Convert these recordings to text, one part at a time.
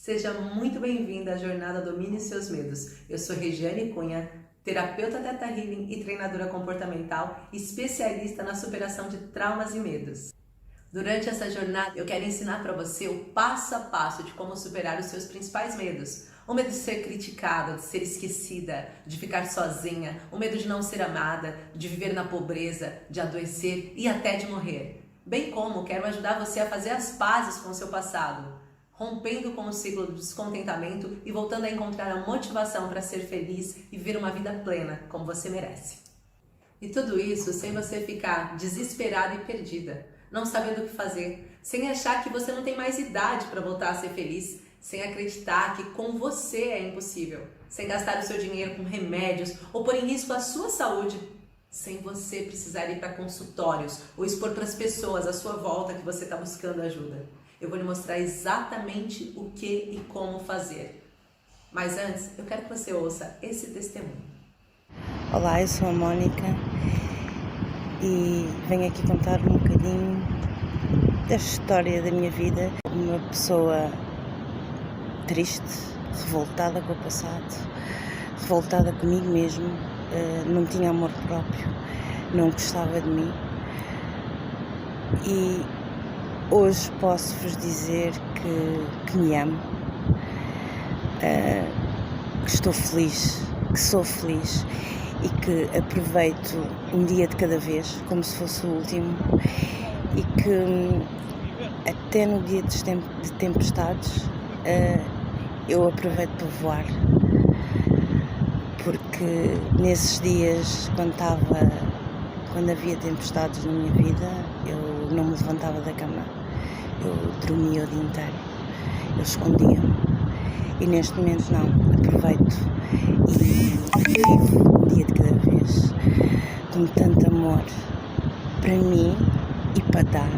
Seja muito bem-vinda à jornada Domine Seus Medos. Eu sou Regiane Cunha, terapeuta Theta Healing e treinadora comportamental, especialista na superação de traumas e medos. Durante essa jornada, eu quero ensinar para você o passo a passo de como superar os seus principais medos. O medo de ser criticada, de ser esquecida, de ficar sozinha, o medo de não ser amada, de viver na pobreza, de adoecer e até de morrer. Bem como quero ajudar você a fazer as pazes com o seu passado, rompendo com o ciclo do descontentamento e voltando a encontrar a motivação para ser feliz e viver uma vida plena como você merece. E tudo isso sem você ficar desesperada e perdida, não sabendo o que fazer, sem achar que você não tem mais idade para voltar a ser feliz, sem acreditar que com você é impossível, sem gastar o seu dinheiro com remédios ou pôr em risco a sua saúde, sem você precisar ir para consultórios ou expor para as pessoas à sua volta que você está buscando ajuda. Eu vou lhe mostrar exatamente o que e como fazer. Mas antes, eu quero que você ouça esse testemunho. Olá, eu sou a Mónica e venho aqui contar um bocadinho da história da minha vida. Uma pessoa triste, revoltada com o passado, revoltada comigo mesmo, não tinha amor próprio, não gostava de mim e hoje posso-vos dizer que me amo, que estou feliz, que sou feliz e que aproveito um dia de cada vez, como se fosse o último, e que até no dia de tempestades eu aproveito para voar, porque nesses dias quando havia tempestades na minha vida, eu não me levantava da cama, eu dormia o dia inteiro, eu escondia-me. E neste momento não, aproveito e vivo um dia de cada vez, com tanto amor para mim e para dar,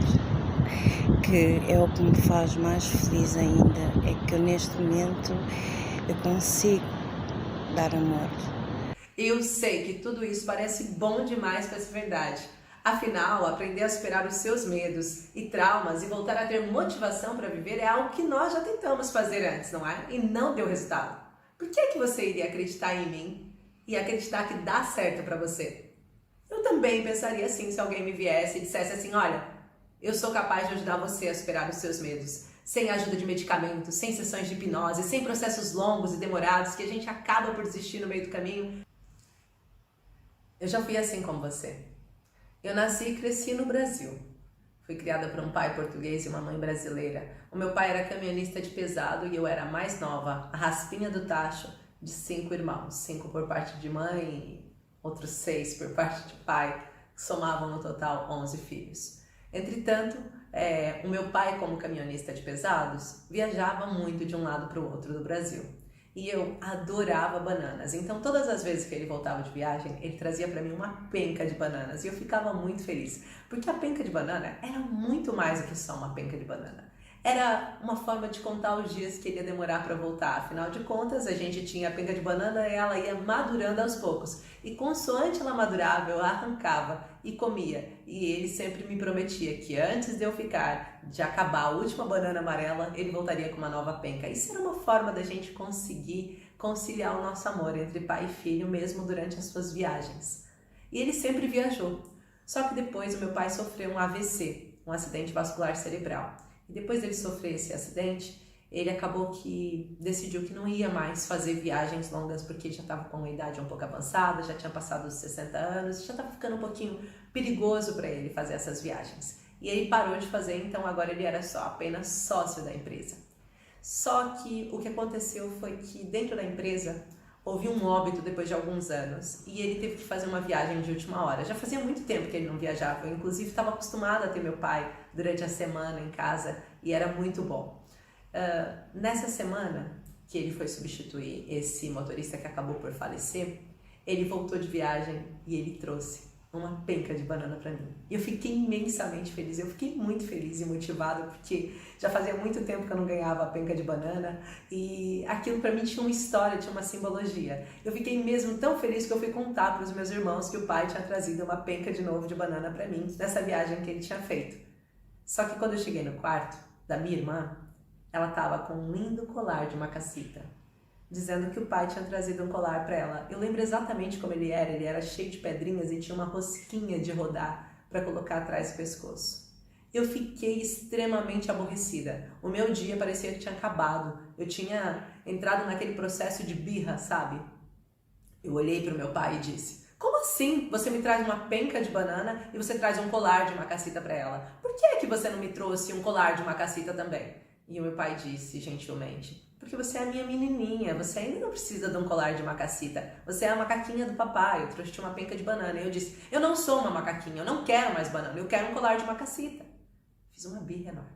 que é o que me faz mais feliz ainda, é que eu neste momento eu consigo dar amor. Eu sei que tudo isso parece bom demais para ser verdade. Afinal, aprender a superar os seus medos e traumas e voltar a ter motivação para viver é algo que nós já tentamos fazer antes, não é? E não deu resultado. Por que você iria acreditar em mim e acreditar que dá certo para você? Eu também pensaria assim se alguém me viesse e dissesse assim, olha, eu sou capaz de ajudar você a superar os seus medos, sem ajuda de medicamentos, sem sessões de hipnose, sem processos longos e demorados que a gente acaba por desistir no meio do caminho. Eu já fui assim como você. Eu nasci e cresci no Brasil. Fui criada por um pai português e uma mãe brasileira. O meu pai era caminhonista de pesado e eu era a mais nova, a raspinha do tacho de 5 irmãos. 5 por parte de mãe e outros 6 por parte de pai, que somavam no total 11 filhos. Entretanto, o meu pai, como caminhonista de pesados, viajava muito de um lado para o outro do Brasil. E eu adorava bananas, então todas as vezes que ele voltava de viagem, ele trazia para mim uma penca de bananas e eu ficava muito feliz, porque a penca de banana era muito mais do que só uma penca de banana. Era uma forma de contar os dias que ele ia demorar para voltar, afinal de contas a gente tinha a penca de banana e ela ia madurando aos poucos, e consoante ela madurava eu arrancava e comia, e ele sempre me prometia que antes de acabar a última banana amarela, ele voltaria com uma nova penca. Isso era uma forma da gente conseguir conciliar o nosso amor entre pai e filho mesmo durante as suas viagens. E ele sempre viajou, só que depois o meu pai sofreu um AVC, um acidente vascular cerebral. E depois dele sofrer esse acidente, ele acabou que decidiu que não ia mais fazer viagens longas porque ele já estava com uma idade um pouco avançada, já tinha passado os 60 anos, já estava ficando um pouquinho perigoso para ele fazer essas viagens. E ele parou de fazer, então agora ele era apenas sócio da empresa. Só que o que aconteceu foi que dentro da empresa houve um óbito depois de alguns anos e ele teve que fazer uma viagem de última hora. Já fazia muito tempo que ele não viajava, eu inclusive estava acostumada a ter meu pai durante a semana em casa e era muito bom. Nessa semana que ele foi substituir esse motorista que acabou por falecer, ele voltou de viagem e ele trouxe uma penca de banana para mim. E eu fiquei imensamente feliz, eu fiquei muito feliz e motivada porque já fazia muito tempo que eu não ganhava a penca de banana e aquilo para mim tinha uma história, tinha uma simbologia. Eu fiquei mesmo tão feliz que eu fui contar para os meus irmãos que o pai tinha trazido uma penca de novo de banana para mim nessa viagem que ele tinha feito. Só que quando eu cheguei no quarto da minha irmã, ela estava com um lindo colar de macassita, dizendo que o pai tinha trazido um colar para ela. Eu lembro exatamente como ele era cheio de pedrinhas e tinha uma rosquinha de rodar para colocar atrás do pescoço. Eu fiquei extremamente aborrecida. O meu dia parecia que tinha acabado. Eu tinha entrado naquele processo de birra, sabe? Eu olhei para o meu pai e disse: como assim você me traz uma penca de banana e você traz um colar de macassita para ela? Por que é que você não me trouxe um colar de macassita também? E o meu pai disse gentilmente: porque você é a minha menininha, você ainda não precisa de um colar de macassita. Você é a macaquinha do papai, eu trouxe uma penca de banana. E eu disse: eu não sou uma macaquinha, eu não quero mais banana, eu quero um colar de macassita. Fiz uma birra enorme.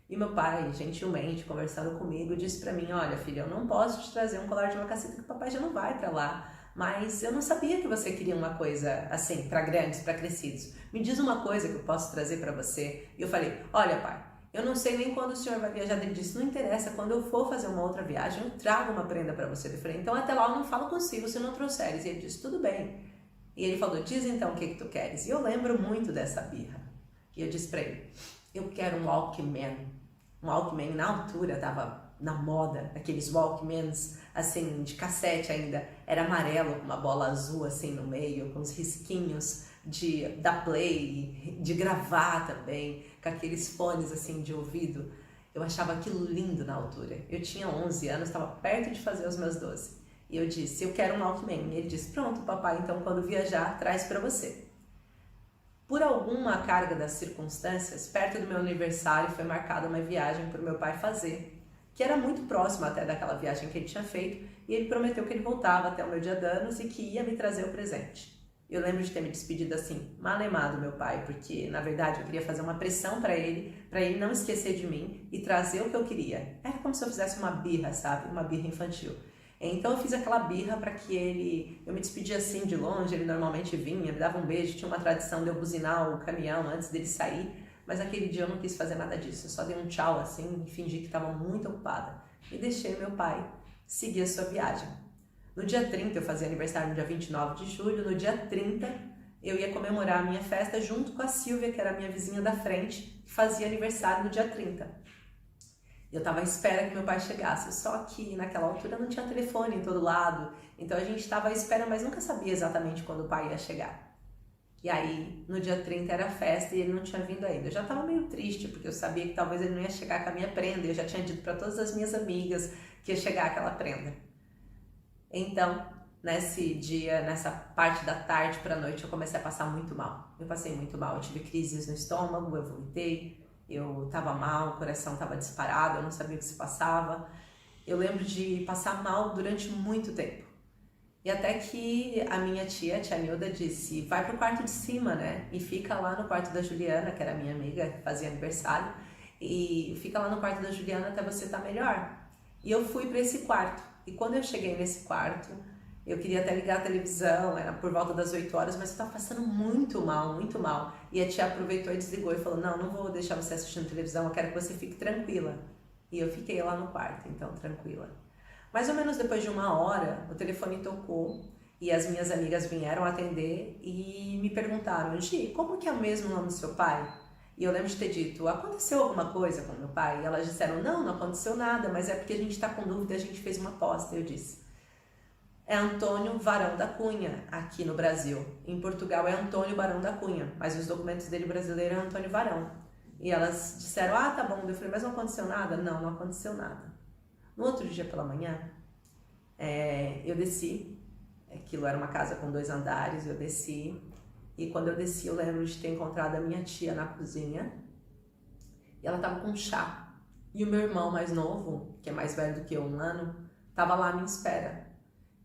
E meu pai, gentilmente, conversando comigo, disse pra mim: olha, filha, eu não posso te trazer um colar de macassita, que o papai já não vai pra lá. Mas eu não sabia que você queria uma coisa assim, pra grandes, pra crescidos. Me diz uma coisa que eu posso trazer pra você. E eu falei: olha, pai, eu não sei nem quando o senhor vai viajar. Ele disse: não interessa, quando eu for fazer uma outra viagem, eu trago uma prenda pra você. Eu falei: então até lá eu não falo consigo se não trouxeres. E ele disse: tudo bem. E ele falou: diz então o que tu queres. E eu lembro muito dessa birra. E eu disse pra ele: eu quero um Walkman. Um Walkman na altura tava na moda, aqueles Walkmans assim de cassete ainda, era amarelo com uma bola azul assim no meio, com os risquinhos da Play, de gravar também, com aqueles fones assim de ouvido. Eu achava aquilo lindo na altura. Eu tinha 11 anos, estava perto de fazer os meus 12. E eu disse: eu quero um Walkman. E ele disse: pronto, papai, então quando viajar, traz para você. Por alguma carga das circunstâncias, perto do meu aniversário foi marcada uma viagem para o meu pai fazer, que era muito próxima até daquela viagem que ele tinha feito, e ele prometeu que ele voltava até o meu dia de anos e que ia me trazer o presente. Eu lembro de ter me despedido assim, malemado do meu pai, porque na verdade eu queria fazer uma pressão para ele não esquecer de mim e trazer o que eu queria. Era como se eu fizesse uma birra, sabe? Uma birra infantil. Então eu fiz aquela birra para que eu me despedia assim de longe, ele normalmente vinha, me dava um beijo, tinha uma tradição de eu buzinar o caminhão antes dele sair, mas aquele dia eu não quis fazer nada disso, eu só dei um tchau assim e fingi que estava muito ocupada e deixei meu pai seguir a sua viagem. No dia 30, eu fazia aniversário no dia 29 de julho, no dia 30 eu ia comemorar a minha festa junto com a Silvia, que era a minha vizinha da frente, que fazia aniversário no dia 30. Eu estava à espera que meu pai chegasse, só que naquela altura não tinha telefone em todo lado, então a gente estava à espera, mas nunca sabia exatamente quando o pai ia chegar. E aí, no dia 30 era a festa e ele não tinha vindo ainda. Eu já estava meio triste, porque eu sabia que talvez ele não ia chegar com a minha prenda, eu já tinha dito para todas as minhas amigas que ia chegar aquela prenda. Então, nesse dia, nessa parte da tarde para a noite, eu comecei a passar muito mal. Eu passei muito mal, eu tive crises no estômago, eu vomitei. Eu estava mal, o coração estava disparado, eu não sabia o que se passava. Eu lembro de passar mal durante muito tempo. E até que a minha tia Nilda, disse: vai pro quarto de cima, né? E fica lá no quarto da Juliana, que era minha amiga, que fazia aniversário. E fica lá no quarto da Juliana até você estar melhor. E eu fui para esse quarto. E quando eu cheguei nesse quarto, eu queria até ligar a televisão, era por volta das 8 horas, mas eu estava passando muito mal, muito mal. E a tia aproveitou e desligou e falou: não vou deixar você assistindo televisão, eu quero que você fique tranquila. E eu fiquei lá no quarto, então, tranquila. Mais ou menos depois de 1 hora, o telefone tocou e as minhas amigas vieram atender e me perguntaram: Gi, como que é o mesmo nome do seu pai? E eu lembro de ter dito: aconteceu alguma coisa com meu pai? E elas disseram: não aconteceu nada, mas é porque a gente está com dúvida, a gente fez uma aposta. Eu disse: é Antônio Varão da Cunha, aqui no Brasil. Em Portugal é Antônio Barão da Cunha, mas os documentos dele brasileiro é Antônio Varão. E elas disseram: tá bom. Eu falei: mas não aconteceu nada? Não aconteceu nada. No outro dia pela manhã, eu desci. Aquilo era uma casa com 2 andares, eu desci. E quando eu desci, eu lembro de ter encontrado a minha tia na cozinha. E ela estava com chá. E o meu irmão mais novo, que é mais velho do que eu, 1 ano, estava lá à minha espera.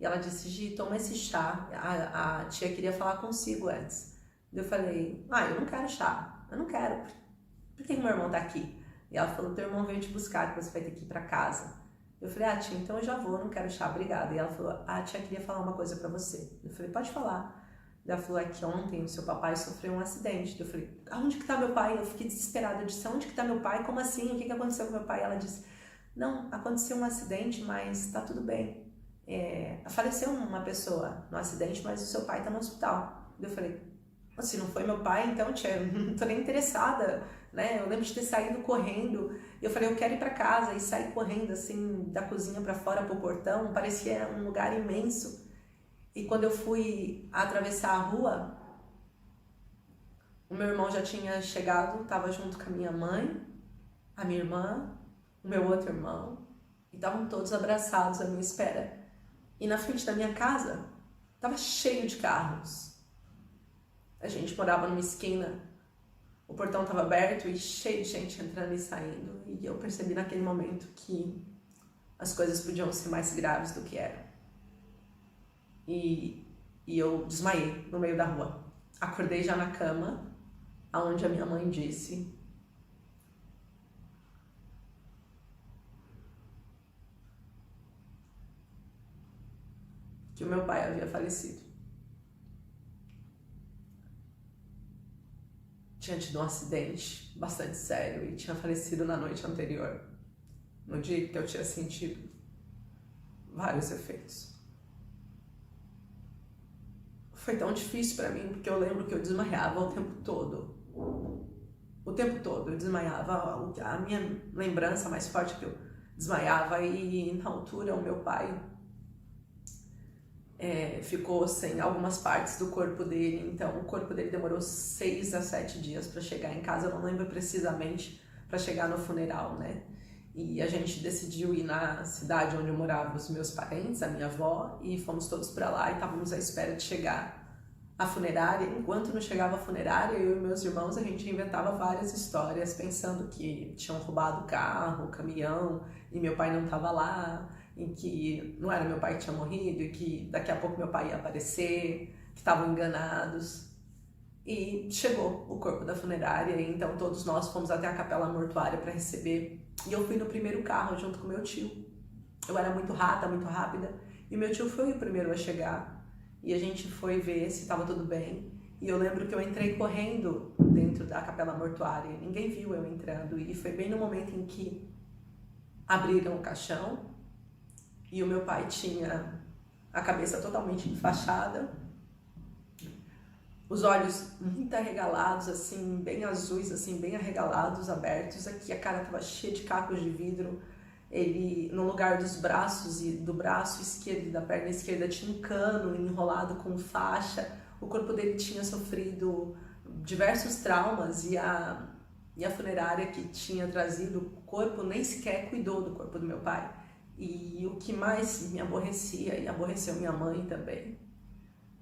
E ela disse: Gi, toma esse chá, a tia queria falar consigo antes. Eu falei: eu não quero chá, eu não quero. Por que meu irmão tá aqui? E ela falou: teu irmão veio te buscar, que você vai ter que ir para casa. Eu falei: tia, então eu já vou, não quero chá, obrigada. E ela falou: a tia queria falar uma coisa para você. Eu falei: pode falar. Ela falou: que ontem o seu papai sofreu um acidente. Eu falei: aonde que tá meu pai? Eu fiquei desesperada, eu disse: onde que tá meu pai? Como assim? O que aconteceu com meu pai? Ela disse: não, aconteceu um acidente, mas tá tudo bem. Faleceu uma pessoa no acidente, mas o seu pai tá no hospital. Eu falei: se não foi meu pai, então tia, não tô nem interessada, né? Eu lembro de ter saído correndo E eu falei, eu quero ir para casa, e saí correndo assim da cozinha para fora pro portão, parecia um lugar imenso. E quando eu fui atravessar a rua, o meu irmão já tinha chegado, estava junto com a minha mãe, a minha irmã, o meu outro irmão, e estavam todos abraçados à minha espera. E na frente da minha casa, estava cheio de carros. A gente morava numa esquina, o portão estava aberto e cheio de gente entrando e saindo. E eu percebi naquele momento que as coisas podiam ser mais graves do que eram. E eu desmaiei no meio da rua. Acordei já na cama, aonde a minha mãe disse: que o meu pai havia falecido. Tinha tido um acidente bastante sério e tinha falecido na noite anterior, no dia que eu tinha sentido vários efeitos. Foi tão difícil para mim, porque eu lembro que eu desmaiava o tempo todo. O tempo todo eu desmaiava. A minha lembrança mais forte é que eu desmaiava, e na altura o meu pai ficou sem algumas partes do corpo dele, então o corpo dele demorou 6 a 7 dias para chegar em casa. Eu não lembro precisamente, para chegar no funeral, né? E a gente decidiu ir na cidade onde eu morava, os meus parentes, a minha avó, e fomos todos para lá e estávamos à espera de chegar a funerária. Enquanto não chegava a funerária, eu e meus irmãos, a gente inventava várias histórias, pensando que tinham roubado o carro, o caminhão, e meu pai não estava lá, em que não era meu pai que tinha morrido, e que daqui a pouco meu pai ia aparecer, que estavam enganados. E chegou o corpo da funerária, e então todos nós fomos até a capela mortuária para receber. E eu fui no primeiro carro junto com meu tio. Eu era muito rata, muito rápida, e meu tio foi o primeiro a chegar. E a gente foi ver se estava tudo bem. E eu lembro que eu entrei correndo dentro da capela mortuária. Ninguém viu eu entrando, e foi bem no momento em que abriram o caixão. E o meu pai tinha a cabeça totalmente enfaixada, os olhos muito arregalados, assim, bem azuis, assim, bem arregalados, abertos. Aqui a cara estava cheia de cacos de vidro. Ele, no lugar dos braços e do braço esquerdo e da perna esquerda, tinha um cano enrolado com faixa. O corpo dele tinha sofrido diversos traumas, e a funerária que tinha trazido o corpo nem sequer cuidou do corpo do meu pai. E o que mais me aborrecia, e aborreceu minha mãe também,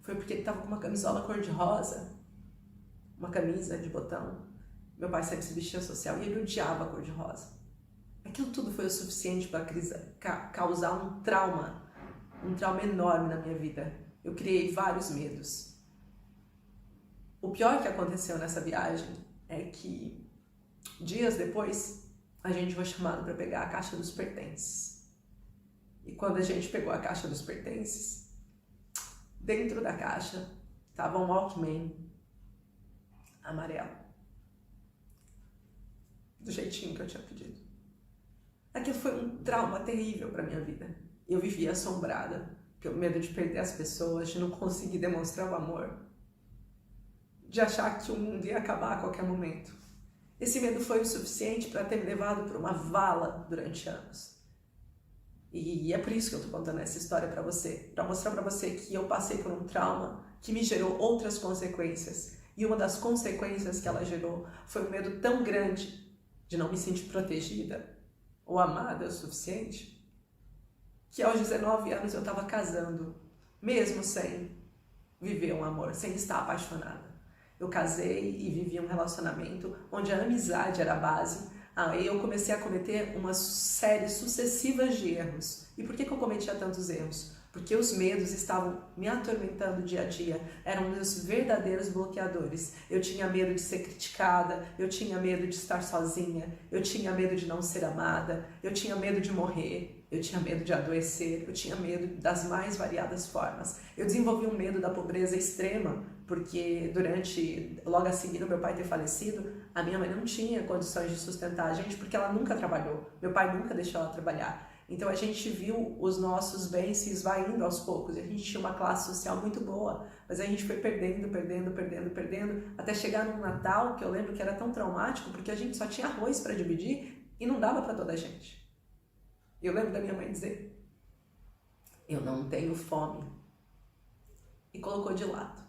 foi porque ele estava com uma camisola cor-de-rosa, uma camisa de botão. Meu pai sempre se vestia social e ele odiava a cor-de-rosa. Aquilo tudo foi o suficiente para causar um trauma enorme na minha vida. Eu criei vários medos. O pior que aconteceu nessa viagem é que, dias depois, a gente foi chamado para pegar a caixa dos pertences. E quando a gente pegou a caixa dos pertences, dentro da caixa estava um Walkman amarelo, do jeitinho que eu tinha pedido. Aquilo foi um trauma terrível para minha vida. Eu vivia assombrada, pelo medo de perder as pessoas, de não conseguir demonstrar o amor, de achar que o mundo ia acabar a qualquer momento. Esse medo foi o suficiente para ter me levado para uma vala durante anos. E é por isso que eu tô contando essa história para você, para mostrar para você que eu passei por um trauma que me gerou outras consequências. E uma das consequências que ela gerou foi um medo tão grande de não me sentir protegida ou amada o suficiente, que aos 19 anos eu estava casando, mesmo sem viver um amor, sem estar apaixonada. Eu casei e vivi um relacionamento onde a amizade era a base. Aí eu comecei a cometer uma série sucessivas de erros. E por que eu cometia tantos erros? Porque os medos estavam me atormentando dia a dia. Eram meus verdadeiros bloqueadores. Eu tinha medo de ser criticada, eu tinha medo de estar sozinha, eu tinha medo de não ser amada, eu tinha medo de morrer, eu tinha medo de adoecer, eu tinha medo das mais variadas formas. Eu desenvolvi um medo da pobreza extrema, porque logo a seguir o meu pai ter falecido, a minha mãe não tinha condições de sustentar a gente, porque ela nunca trabalhou. Meu pai nunca deixou ela trabalhar. Então a gente viu os nossos bens se esvaindo aos poucos. A gente tinha uma classe social muito boa, mas a gente foi perdendo, até chegar num Natal, que eu lembro que era tão traumático, porque a gente só tinha arroz para dividir, E não dava para toda a gente. Eu lembro da minha mãe dizer, eu não tenho fome. E colocou de lado.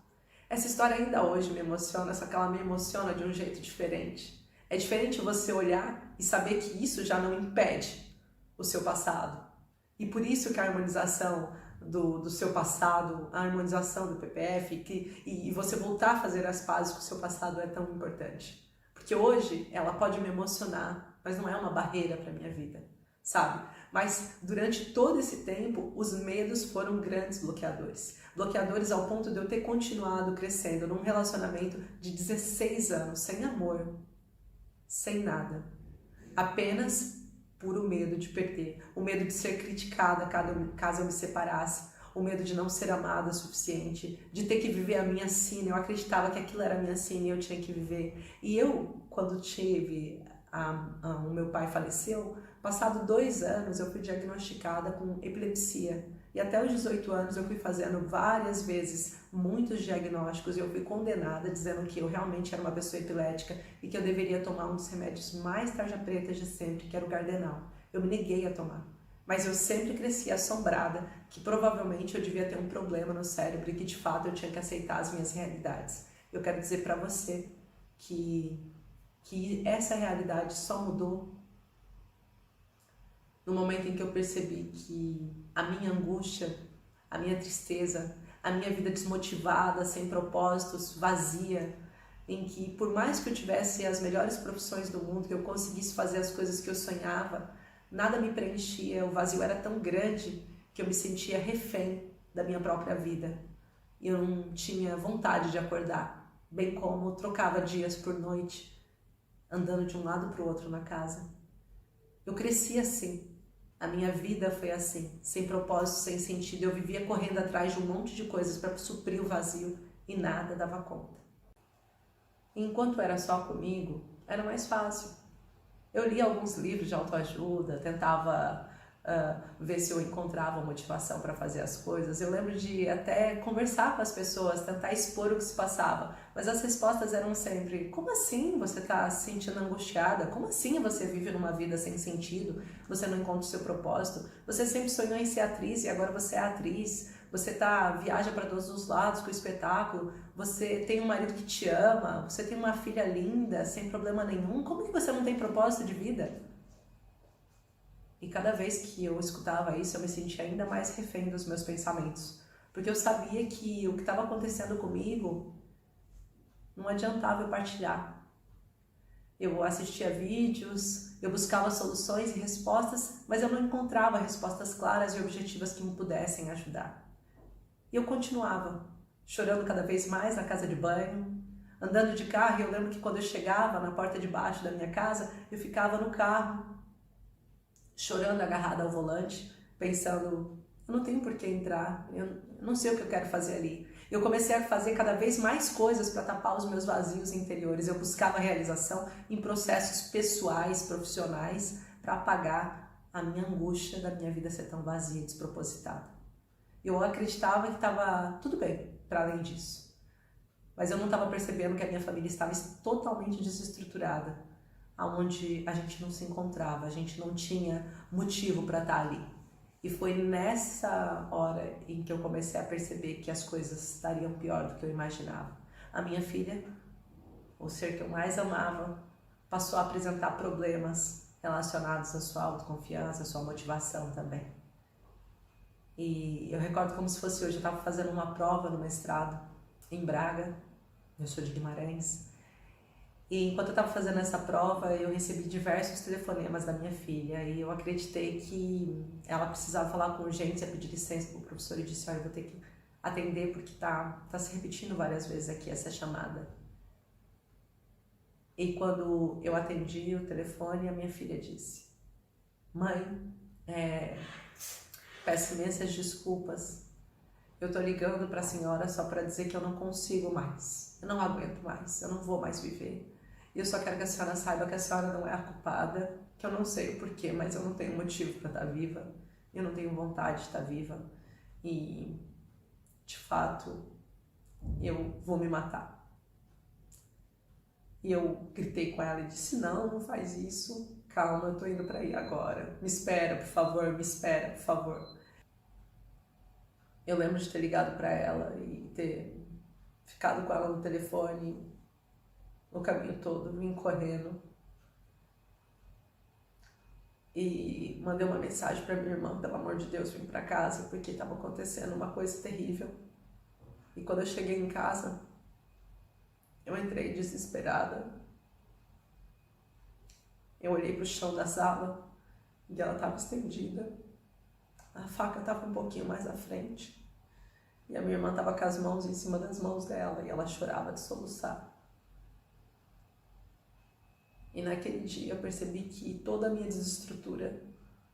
Essa história ainda hoje me emociona, só que ela me emociona de um jeito diferente. É diferente você olhar e saber que isso já não impede o seu passado. E por isso que a harmonização do seu passado, a harmonização do PPF e você voltar a fazer as pazes com o seu passado é tão importante. Porque hoje ela pode me emocionar, mas não é uma barreira para a minha vida, sabe? Mas durante todo esse tempo, os medos foram grandes bloqueadores. Bloqueadores ao ponto de eu ter continuado crescendo num relacionamento de 16 anos, sem amor, sem nada. Apenas puro medo de perder, o medo de ser criticada caso eu me separasse, o medo de não ser amada o suficiente, de ter que viver a minha sina. Eu acreditava que aquilo era a minha sina e eu tinha que viver. E eu, quando tive o meu pai faleceu, passado 2 anos eu fui diagnosticada com epilepsia. E até os 18 anos eu fui fazendo várias vezes muitos diagnósticos e eu fui condenada dizendo que eu realmente era uma pessoa epilética e que eu deveria tomar um dos remédios mais tarja-pretas de sempre, que era o Gardenal. Eu me neguei a tomar, mas eu sempre cresci assombrada que provavelmente eu devia ter um problema no cérebro e que de fato eu tinha que aceitar as minhas realidades. Eu quero dizer para você que essa realidade só mudou no momento em que eu percebi que a minha angústia, a minha tristeza, a minha vida desmotivada, sem propósitos, vazia, em que por mais que eu tivesse as melhores profissões do mundo, que eu conseguisse fazer as coisas que eu sonhava, nada me preenchia, o vazio era tão grande que eu me sentia refém da minha própria vida. E eu não tinha vontade de acordar, bem como trocava dias por noite, andando de um lado para o outro na casa. Eu cresci assim. A minha vida foi assim, sem propósito, sem sentido. Eu vivia correndo atrás de um monte de coisas para suprir o vazio e nada dava conta. Enquanto era só comigo, era mais fácil. Eu lia alguns livros de autoajuda, tentava ver se eu encontrava motivação para fazer as coisas. Eu lembro de até conversar com as pessoas, tentar expor o que se passava, mas as respostas eram sempre: como assim você está se sentindo angustiada? Como assim você vive numa vida sem sentido? Você não encontra o seu propósito? Você sempre sonhou em ser atriz e agora você é atriz? Você viaja para todos os lados com o espetáculo? Você tem um marido que te ama? Você tem uma filha linda, sem problema nenhum? Como que você não tem propósito de vida? E cada vez que eu escutava isso, eu me sentia ainda mais refém dos meus pensamentos. Porque eu sabia que o que estava acontecendo comigo não adiantava eu partilhar. Eu assistia vídeos, eu buscava soluções e respostas, mas eu não encontrava respostas claras e objetivas que me pudessem ajudar. E eu continuava, chorando cada vez mais na casa de banho, andando de carro, e eu lembro que quando eu chegava na porta de baixo da minha casa, eu ficava no carro, chorando agarrada ao volante, pensando, eu não tenho por que entrar, eu não sei o que eu quero fazer ali. Eu comecei a fazer cada vez mais coisas para tapar os meus vazios interiores. Eu buscava realização em processos pessoais, profissionais, para apagar a minha angústia da minha vida ser tão vazia e despropositada. Eu acreditava que estava tudo bem para além disso, mas eu não estava percebendo que a minha família estava totalmente desestruturada, aonde a gente não se encontrava, a gente não tinha motivo para estar ali. E foi nessa hora em que eu comecei a perceber que as coisas estariam pior do que eu imaginava. A minha filha, o ser que eu mais amava, passou a apresentar problemas relacionados à sua autoconfiança, à sua motivação também. E eu recordo como se fosse hoje, eu estava fazendo uma prova no mestrado em Braga, eu sou de Guimarães, e enquanto eu estava fazendo essa prova, eu recebi diversos telefonemas da minha filha e eu acreditei que ela precisava falar com urgência, pedir licença para o professor e disse, olha, eu vou ter que atender porque tá se repetindo várias vezes aqui essa chamada. E quando eu atendi o telefone, a minha filha disse, mãe, peço imensas desculpas, eu tô ligando para a senhora só para dizer que eu não consigo mais, eu não aguento mais, eu não vou mais viver. E eu só quero que a senhora saiba que a senhora não é a culpada, que eu não sei o porquê, mas eu não tenho motivo para estar viva, eu não tenho vontade de estar viva e, de fato, eu vou me matar. E eu gritei com ela e disse, não faz isso, calma, eu tô indo pra aí agora. Me espera, por favor, me espera, por favor. Eu lembro de ter ligado pra ela e ter ficado com ela no telefone o caminho todo, vim correndo. E mandei uma mensagem pra minha irmã, pelo amor de Deus, vim pra casa, porque estava acontecendo uma coisa terrível. E quando eu cheguei em casa, eu entrei desesperada. Eu olhei pro chão da sala e ela estava estendida. A faca estava um pouquinho mais à frente. E a minha irmã estava com as mãos em cima das mãos dela e ela chorava de soluçar. E naquele dia eu percebi que toda a minha desestrutura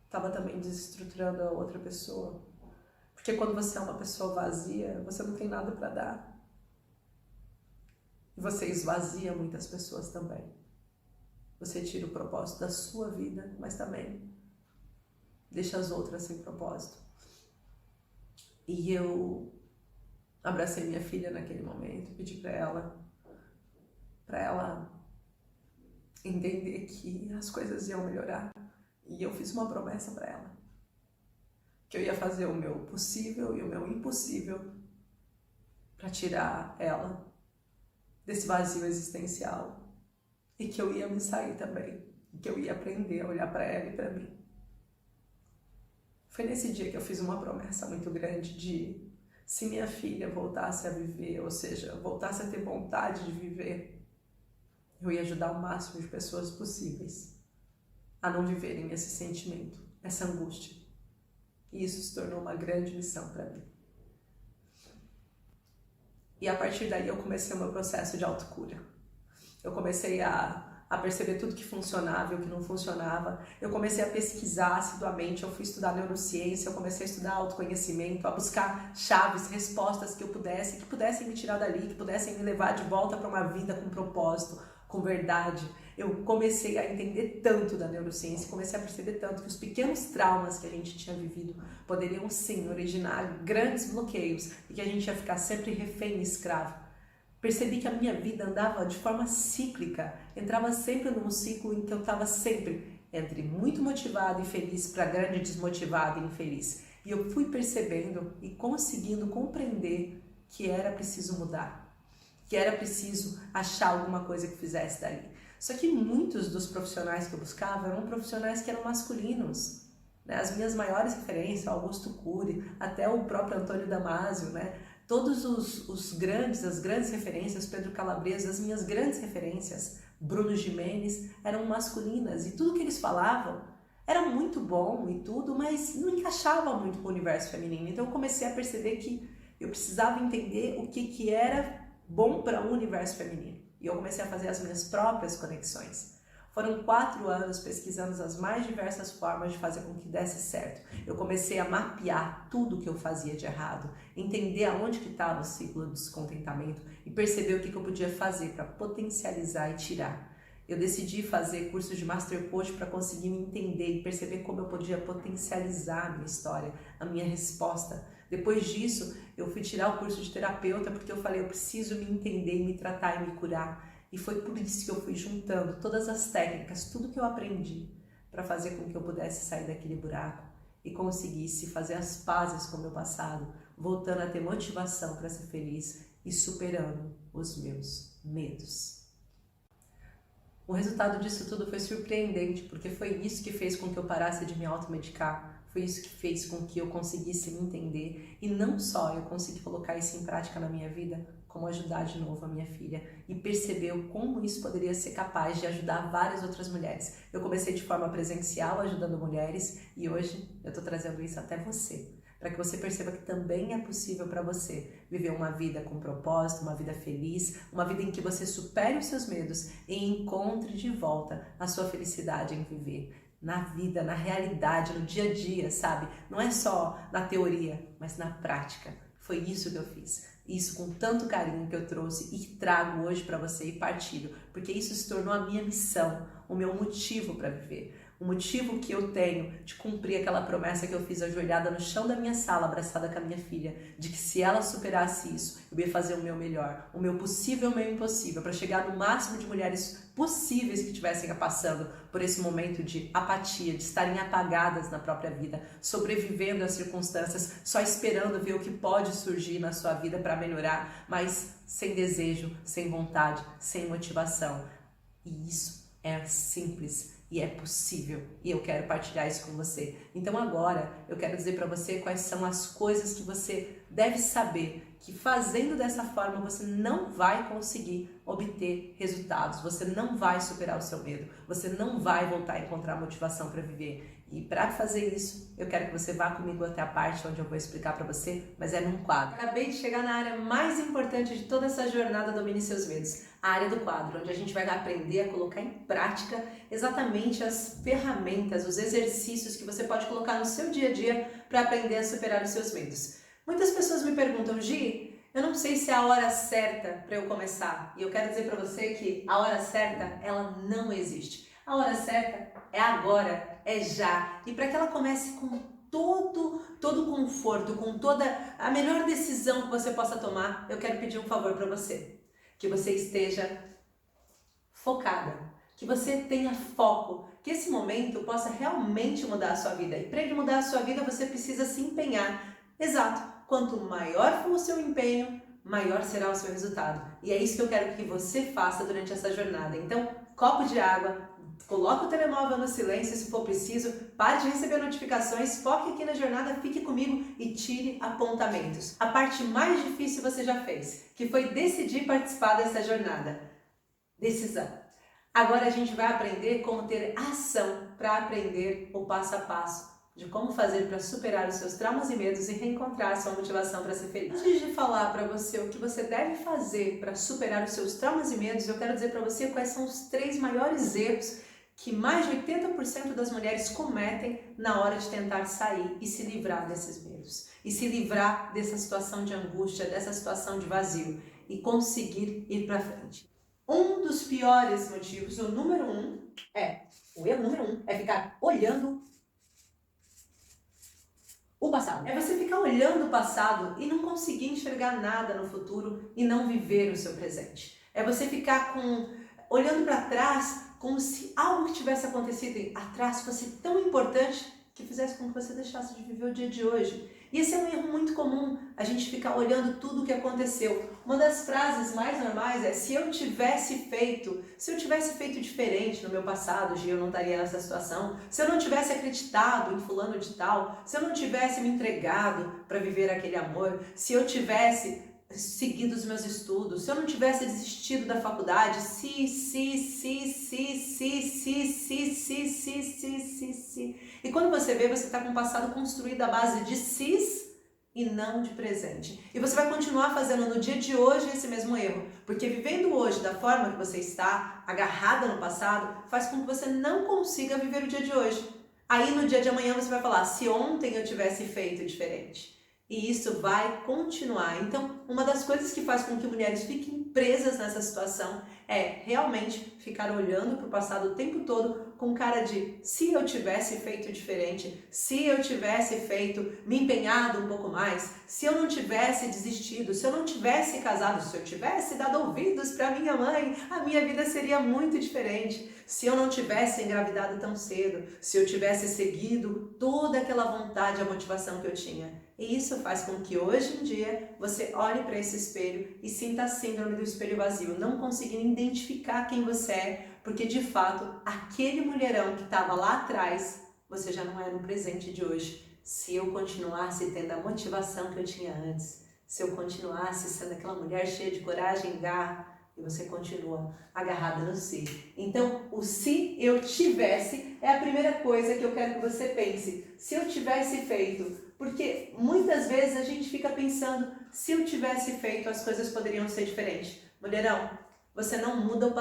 estava também desestruturando a outra pessoa. Porque quando você é uma pessoa vazia, você não tem nada para dar. E você esvazia muitas pessoas também. Você tira o propósito da sua vida, mas também deixa as outras sem propósito. E eu abracei minha filha naquele momento, pedi para ela entender que as coisas iam melhorar. E eu fiz uma promessa para ela, que eu ia fazer o meu possível e o meu impossível para tirar ela desse vazio existencial, e que eu ia me sair também, e que eu ia aprender a olhar para ela e para mim. Foi nesse dia que eu fiz uma promessa muito grande de, se minha filha voltasse a viver, ou seja, voltasse a ter vontade de viver, eu ia ajudar o máximo de pessoas possíveis a não viverem esse sentimento, essa angústia. E isso se tornou uma grande missão para mim. E a partir daí eu comecei o meu processo de autocura. Eu comecei a perceber tudo que funcionava e o que não funcionava. Eu comecei a pesquisar assiduamente, eu fui estudar neurociência, eu comecei a estudar autoconhecimento, a buscar chaves, respostas que pudessem me tirar dali, que pudessem me levar de volta para uma vida com propósito, com verdade. Eu comecei a entender tanto da neurociência, comecei a perceber tanto que os pequenos traumas que a gente tinha vivido poderiam sim originar grandes bloqueios e que a gente ia ficar sempre refém e escravo. Percebi que a minha vida andava de forma cíclica, entrava sempre num ciclo em que eu estava sempre entre muito motivado e feliz para grande desmotivado e infeliz. E eu fui percebendo e conseguindo compreender que era preciso mudar, que era preciso achar alguma coisa que fizesse dali. Só que muitos dos profissionais que eu buscava eram profissionais que eram masculinos, né? As minhas maiores referências, Augusto Cury, até o próprio Antônio Damasio, né? Todos as grandes referências, Pedro Calabresa, as minhas grandes referências, Bruno Gimenez, eram masculinas. E tudo que eles falavam era muito bom e tudo, mas não encaixava muito com o universo feminino. Então eu comecei a perceber que eu precisava entender o que era bom para o universo feminino. E eu comecei a fazer as minhas próprias conexões. Foram 4 anos pesquisando as mais diversas formas de fazer com que desse certo. Eu comecei a mapear tudo que eu fazia de errado, entender aonde que estava o ciclo do descontentamento e perceber o que eu podia fazer para potencializar e tirar. Eu decidi fazer curso de Master Coach para conseguir me entender e perceber como eu podia potencializar a minha história, a minha resposta. Depois disso, eu fui tirar o curso de terapeuta porque eu falei, eu preciso me entender, me tratar e me curar. E foi por isso que eu fui juntando todas as técnicas, tudo que eu aprendi, para fazer com que eu pudesse sair daquele buraco e conseguisse fazer as pazes com o meu passado, voltando a ter motivação para ser feliz e superando os meus medos. O resultado disso tudo foi surpreendente, porque foi isso que fez com que eu parasse de me automedicar, foi isso que fez com que eu conseguisse me entender e não só eu consegui colocar isso em prática na minha vida, como ajudar de novo a minha filha e perceber como isso poderia ser capaz de ajudar várias outras mulheres. Eu comecei de forma presencial ajudando mulheres e hoje eu estou trazendo isso até você, para que você perceba que também é possível para você viver uma vida com propósito, uma vida feliz, uma vida em que você supere os seus medos e encontre de volta a sua felicidade em viver. Na vida, na realidade, no dia a dia, sabe? Não é só na teoria, mas na prática. Foi isso que eu fiz. Isso com tanto carinho que eu trouxe e trago hoje para você e partilho, porque isso se tornou a minha missão, o meu motivo para viver. O motivo que eu tenho de cumprir aquela promessa que eu fiz ajoelhada no chão da minha sala, abraçada com a minha filha, de que se ela superasse isso, eu ia fazer o meu melhor, o meu possível, o meu impossível, para chegar no máximo de mulheres possíveis que estivessem passando por esse momento de apatia, de estarem apagadas na própria vida, sobrevivendo às circunstâncias, só esperando ver o que pode surgir na sua vida para melhorar, mas sem desejo, sem vontade, sem motivação. E isso é simples. E é possível, e eu quero partilhar isso com você. Então agora eu quero dizer para você quais são as coisas que você deve saber, que fazendo dessa forma você não vai conseguir obter resultados, você não vai superar o seu medo, você não vai voltar a encontrar motivação para viver. E para fazer isso, eu quero que você vá comigo até a parte onde eu vou explicar para você, mas é num quadro. Acabei de chegar na área mais importante de toda essa jornada Domine Seus Medos, a área do quadro, onde a gente vai aprender a colocar em prática exatamente as ferramentas, os exercícios que você pode colocar no seu dia a dia para aprender a superar os seus medos. Muitas pessoas me perguntam, Gi, eu não sei se é a hora certa para eu começar. E eu quero dizer para você que a hora certa, ela não existe. A hora certa é agora, é já. E para que ela comece com todo o conforto, com toda a melhor decisão que você possa tomar, eu quero pedir um favor para você. Que você esteja focada, que você tenha foco, que esse momento possa realmente mudar a sua vida. E para ele mudar a sua vida, você precisa se empenhar. Exato. Quanto maior for o seu empenho, maior será o seu resultado. E é isso que eu quero que você faça durante essa jornada. Então, copo de água, coloque o telemóvel no silêncio se for preciso, pare de receber notificações, foque aqui na jornada, fique comigo e tire apontamentos. A parte mais difícil você já fez, que foi decidir participar dessa jornada. Decisão. Agora a gente vai aprender como ter ação para aprender o passo a passo de como fazer para superar os seus traumas e medos e reencontrar a sua motivação para ser feliz. Antes de falar para você o que você deve fazer para superar os seus traumas e medos, eu quero dizer para você quais são os 3 maiores erros que mais de 80% das mulheres cometem na hora de tentar sair e se livrar desses medos. E se livrar dessa situação de angústia, dessa situação de vazio e conseguir ir para frente. Um dos piores motivos, o erro número 1 é ficar olhando o passado. É você ficar olhando o passado e não conseguir enxergar nada no futuro e não viver o seu presente. É você ficar olhando para trás como se algo que tivesse acontecido atrás fosse tão importante que fizesse com que você deixasse de viver o dia de hoje. E esse é um erro muito comum, a gente ficar olhando tudo o que aconteceu. Uma das frases mais normais é: se eu tivesse feito diferente no meu passado, eu não estaria nessa situação. Se eu não tivesse acreditado em fulano de tal, se eu não tivesse me entregado para viver aquele amor, se eu tivesse seguido os meus estudos, se eu não tivesse desistido da faculdade, se. E quando você vê, você está com um passado construído à base de sis e não de presente. E você vai continuar fazendo no dia de hoje esse mesmo erro, porque vivendo hoje da forma que você está, agarrada no passado, faz com que você não consiga viver o dia de hoje. Aí no dia de amanhã você vai falar: se ontem eu tivesse feito diferente. E isso vai continuar. Então, uma das coisas que faz com que mulheres fiquem presas nessa situação é realmente ficar olhando para o passado o tempo todo com cara de: se eu tivesse feito diferente, se eu tivesse me empenhado um pouco mais, se eu não tivesse desistido, se eu não tivesse casado, se eu tivesse dado ouvidos para minha mãe, a minha vida seria muito diferente. Se eu não tivesse engravidado tão cedo, se eu tivesse seguido toda aquela vontade, a motivação que eu tinha. E isso faz com que hoje em dia você olhe para esse espelho e sinta a síndrome do espelho vazio, não conseguindo identificar quem você é, porque de fato aquele mulherão que estava lá atrás, você já não é no presente de hoje. Se eu continuasse tendo a motivação que eu tinha antes, se eu continuasse sendo aquela mulher cheia de coragem e garra, e você continua agarrada no si. Então, o se eu tivesse é a primeira coisa que eu quero que você pense. Se eu tivesse feito, porque muitas vezes a gente fica pensando: se eu tivesse feito, as coisas poderiam ser diferentes. Mulherão, você não muda o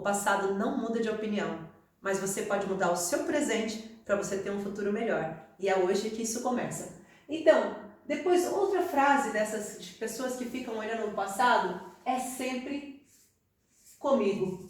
passado não muda de opinião, mas você pode mudar o seu presente para você ter um futuro melhor. E é hoje que isso começa. Então, depois, outra frase dessas pessoas que ficam olhando o passado é sempre comigo.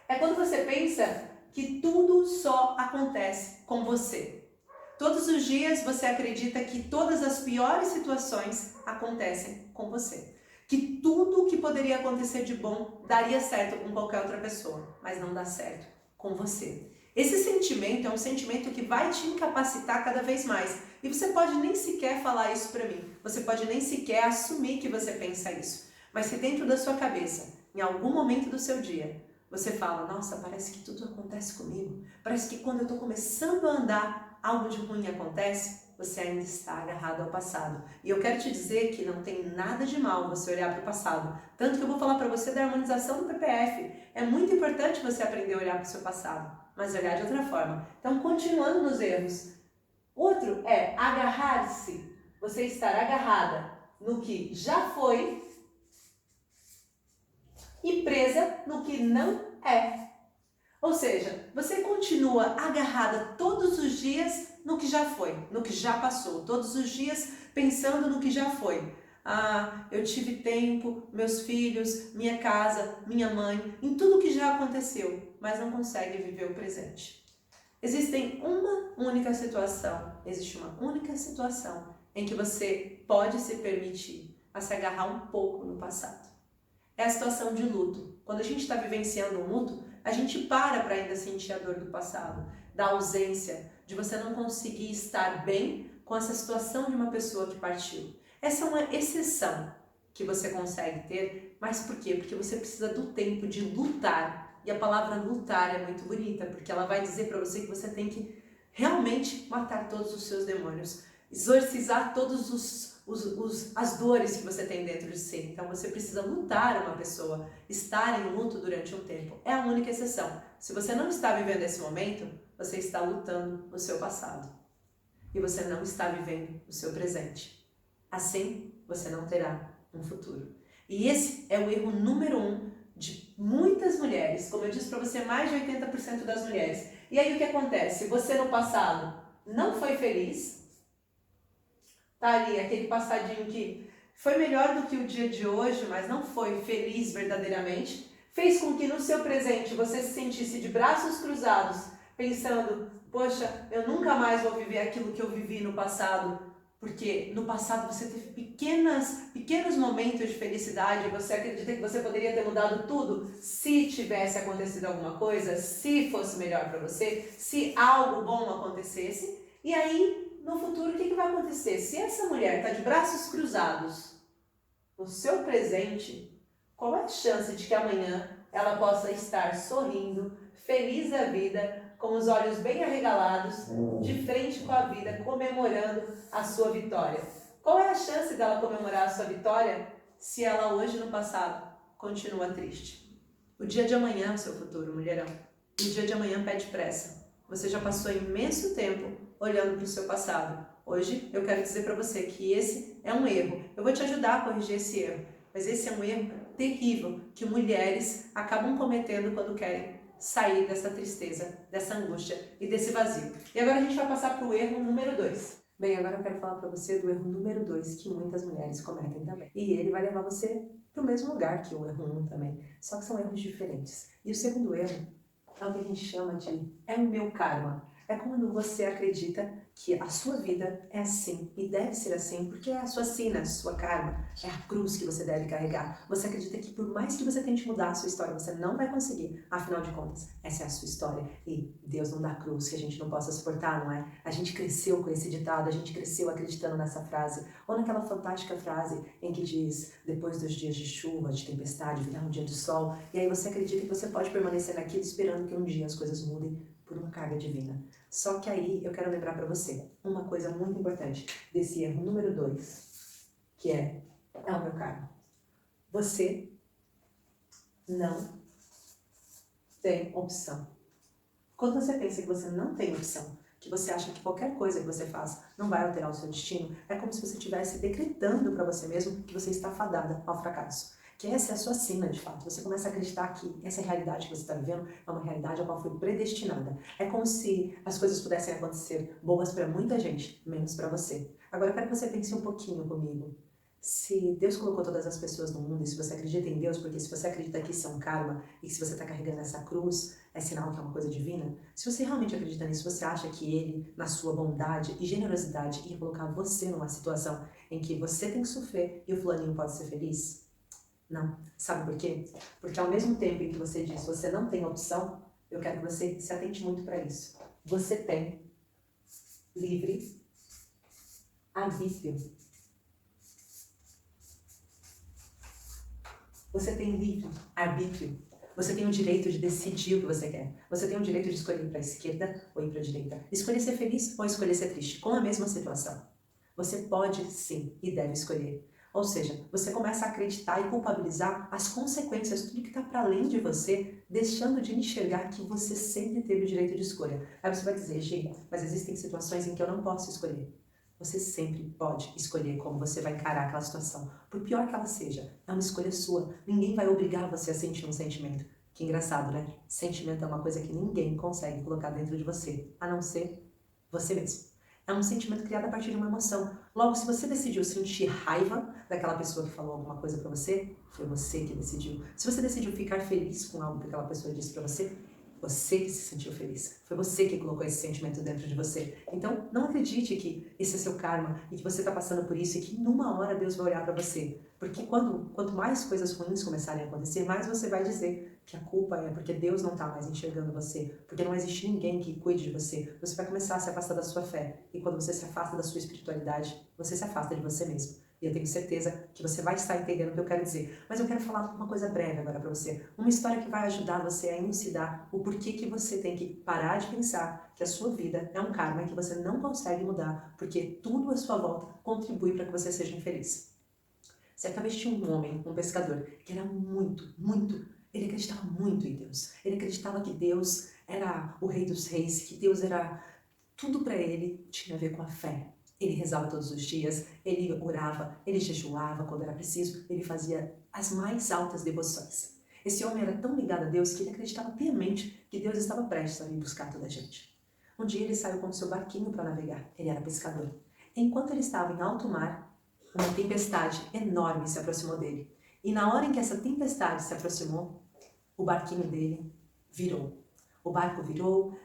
É quando você pensa que tudo só acontece com você. Todos os dias você acredita que todas as piores situações acontecem com você. Que tudo que poderia acontecer de bom daria certo com qualquer outra pessoa, mas não dá certo com você. Esse sentimento é um sentimento que vai te incapacitar cada vez mais. E você pode nem sequer falar isso para mim. Você pode nem sequer assumir que você pensa isso. Mas se dentro da sua cabeça, em algum momento do seu dia, você fala, nossa, parece que tudo acontece comigo. Parece que quando eu estou começando a andar, algo de ruim acontece. Você ainda está agarrado ao passado. E eu quero te dizer que não tem nada de mal você olhar para o passado. Tanto que eu vou falar para você da harmonização do PPF. É muito importante você aprender a olhar para o seu passado, mas olhar de outra forma. Então, continuando nos erros. Outro é agarrar-se. Você estar agarrada no que já foi e presa no que não é. Ou seja, você continua agarrada todos os dias no que já foi, no que já passou, todos os dias pensando no que já foi. Ah, eu tive tempo, meus filhos, minha casa, minha mãe, em tudo que já aconteceu, mas não consegue viver o presente. Existe uma única situação em que você pode se permitir a se agarrar um pouco no passado. É a situação de luto. Quando a gente está vivenciando um luto, a gente para ainda sentir a dor do passado, da ausência, de você não conseguir estar bem com essa situação de uma pessoa que partiu. Essa é uma exceção que você consegue ter, mas por quê? Porque você precisa do tempo de lutar. E a palavra lutar é muito bonita, porque ela vai dizer para você que você tem que realmente matar todos os seus demônios, exorcizar todos as dores que você tem dentro de si. Então você precisa lutar uma pessoa, estar em luto durante um tempo. É a única exceção. Se você não está vivendo esse momento, você está lutando o seu passado. E você não está vivendo o seu presente. Assim, você não terá um futuro. E esse é o erro número 1 de muitas mulheres. Como eu disse para você, mais de 80% das mulheres. E aí o que acontece? Você no passado não foi feliz. Tá ali, aquele passadinho que foi melhor do que o dia de hoje, mas não foi feliz verdadeiramente. Fez com que no seu presente você se sentisse de braços cruzados, pensando, poxa, eu nunca mais vou viver aquilo que eu vivi no passado, porque no passado você teve pequenos momentos de felicidade, e você acredita que você poderia ter mudado tudo se tivesse acontecido alguma coisa, se fosse melhor para você, se algo bom acontecesse, e aí no futuro, o que vai acontecer? Se essa mulher está de braços cruzados no seu presente, qual é a chance de que amanhã ela possa estar sorrindo, feliz da vida, com os olhos bem arregalados, de frente com a vida, comemorando a sua vitória? Qual é a chance dela comemorar a sua vitória se ela hoje, no passado, continua triste? O dia de amanhã é o seu futuro, mulherão. E o dia de amanhã pede pressa. Você já passou imenso tempo olhando para o seu passado. Hoje eu quero dizer para você que esse é um erro. Eu vou te ajudar a corrigir esse erro, mas esse é um erro terrível que mulheres acabam cometendo quando querem sair dessa tristeza, dessa angústia e desse vazio. E agora a gente vai passar para o erro número 2. Bem, agora eu quero falar para você do erro número 2 que muitas mulheres cometem também. E ele vai levar você para o mesmo lugar que o erro 1 também, só que são erros diferentes. E o segundo erro é o que a gente chama de é o meu karma. É quando você acredita que a sua vida é assim e deve ser assim, porque é a sua sina, a sua karma, é a cruz que você deve carregar. Você acredita que por mais que você tente mudar a sua história, você não vai conseguir. Afinal de contas, essa é a sua história e Deus não dá cruz que a gente não possa suportar, não é? A gente cresceu com esse ditado, a gente cresceu acreditando nessa frase, ou naquela fantástica frase em que diz, depois dos dias de chuva, de tempestade, virá um dia de sol, e aí você acredita que você pode permanecer naquilo esperando que um dia as coisas mudem por uma carga divina. Só que aí eu quero lembrar para você uma coisa muito importante desse erro número 2, que é o meu karma. Você não tem opção. Quando você pensa que você não tem opção, que você acha que qualquer coisa que você faça não vai alterar o seu destino, é como se você estivesse decretando para você mesmo que você está fadada ao fracasso. Que essa é a sua sina, de fato. Você começa a acreditar que essa realidade que você está vivendo é uma realidade a qual foi predestinada. É como se as coisas pudessem acontecer boas para muita gente, menos para você. Agora eu quero que você pense um pouquinho comigo. Se Deus colocou todas as pessoas no mundo, e se você acredita em Deus, porque se você acredita que isso é um karma, e que se você está carregando essa cruz, é sinal que é uma coisa divina, se você realmente acredita nisso, você acha que Ele, na sua bondade e generosidade, ia colocar você numa situação em que você tem que sofrer e o fulaninho pode ser feliz? Não. Sabe por quê? Porque ao mesmo tempo em que você diz você não tem opção, eu quero que você se atente muito para isso. Você tem livre arbítrio. Você tem livre arbítrio. Você tem o direito de decidir o que você quer. Você tem o direito de escolher ir para a esquerda ou ir para a direita. Escolher ser feliz ou escolher ser triste, com a mesma situação. Você pode sim e deve escolher. Ou seja, você começa a acreditar e culpabilizar as consequências, tudo que está para além de você, deixando de enxergar que você sempre teve o direito de escolha. Aí você vai dizer, Gi, mas existem situações em que eu não posso escolher. Você sempre pode escolher como você vai encarar aquela situação. Por pior que ela seja, é uma escolha sua. Ninguém vai obrigar você a sentir um sentimento. Que engraçado, né? Sentimento é uma coisa que ninguém consegue colocar dentro de você, a não ser você mesmo. É um sentimento criado a partir de uma emoção. Logo, se você decidiu sentir raiva daquela pessoa que falou alguma coisa pra você, foi você que decidiu. Se você decidiu ficar feliz com algo que aquela pessoa disse pra você que se sentiu feliz. Foi você que colocou esse sentimento dentro de você. Então, não acredite que esse é seu karma e que você está passando por isso e que numa hora Deus vai olhar para você. Porque quanto mais coisas ruins começarem a acontecer, mais você vai dizer que a culpa é porque Deus não está mais enxergando você, porque não existe ninguém que cuide de você. Você vai começar a se afastar da sua fé. E quando você se afasta da sua espiritualidade, você se afasta de você mesmo. E eu tenho certeza que você vai estar entendendo o que eu quero dizer. Mas eu quero falar uma coisa breve agora para você. Uma história que vai ajudar você a elucidar o porquê que você tem que parar de pensar que a sua vida é um karma e que você não consegue mudar, porque tudo à sua volta contribui para que você seja infeliz. Certa vez tinha um homem, um pescador, que era ele acreditava muito em Deus. Ele acreditava que Deus era o rei dos reis, que Deus era tudo para ele, tinha a ver com a fé. Ele rezava todos os dias, ele orava, ele jejuava quando era preciso, ele fazia as mais altas devoções. Esse homem era tão ligado a Deus que ele acreditava piamente que Deus estava prestes a vir buscar toda a gente. Um dia ele saiu com o seu barquinho para navegar, ele era pescador. Enquanto ele estava em alto mar, uma tempestade enorme se aproximou dele. E na hora em que essa tempestade se aproximou, o barquinho dele virou. O barco virou,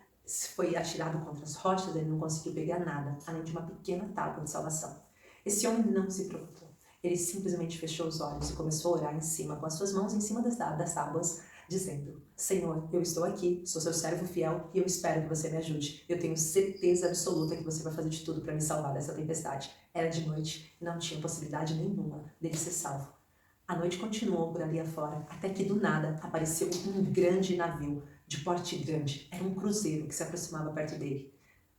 foi atirado contra as rochas, ele não conseguiu pegar nada, além de uma pequena tábua de salvação. Esse homem não se preocupou. Ele simplesmente fechou os olhos e começou a orar em cima, com as suas mãos em cima das tábuas, dizendo: Senhor, eu estou aqui, sou seu servo fiel e eu espero que você me ajude. Eu tenho certeza absoluta que você vai fazer de tudo para me salvar dessa tempestade. Era de noite e não tinha possibilidade nenhuma dele ser salvo. A noite continuou por ali afora, até que do nada apareceu um grande navio, de porte grande. Era um cruzeiro que se aproximava perto dele.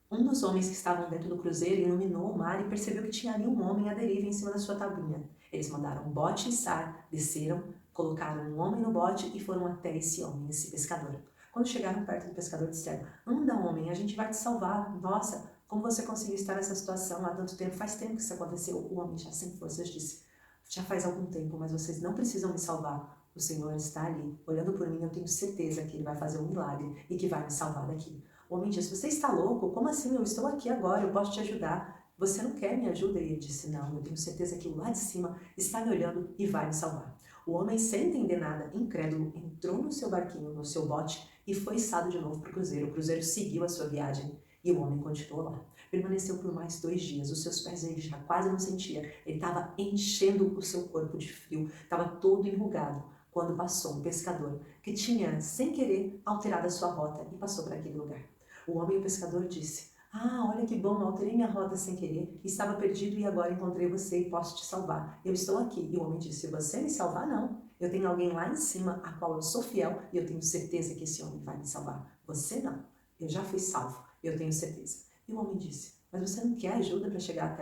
Um dos homens que estavam dentro do cruzeiro iluminou o mar e percebeu que tinha ali um homem à deriva em cima da sua tabuinha. Eles mandaram um bote içar, desceram, colocaram um homem no bote e foram até esse homem, esse pescador. Quando chegaram perto do pescador, disseram: Anda, homem, a gente vai te salvar. Nossa, como você conseguiu estar nessa situação há tanto tempo? Faz tempo que isso aconteceu. O homem, já sem forças, disse: Já faz algum tempo, mas vocês não precisam me salvar. O Senhor está ali, olhando por mim, eu tenho certeza que Ele vai fazer um milagre e que vai me salvar daqui. O homem disse: Você está louco? Como assim? Eu estou aqui agora, eu posso te ajudar. Você não quer minha ajuda? E ele disse: Não, eu tenho certeza que o lá de cima está me olhando e vai me salvar. O homem, sem entender nada, incrédulo, entrou no seu barquinho, no seu bote e foi içado de novo para o cruzeiro. O cruzeiro seguiu a sua viagem e o homem continuou lá. Permaneceu por mais 2 dias, os seus pés ele já quase não sentia. Ele estava enchendo o seu corpo de frio, estava todo enrugado, quando passou um pescador que tinha, sem querer, alterado a sua rota e passou para aquele lugar. O homem e o pescador disse: olha que bom, alterei minha rota sem querer, estava perdido e agora encontrei você e posso te salvar. Eu estou aqui. E o homem disse: você me salvar? Não. Eu tenho alguém lá em cima a qual eu sou fiel e eu tenho certeza que esse homem vai me salvar. Você não. Eu já fui salvo, eu tenho certeza. E o homem disse: mas você não quer ajuda para chegar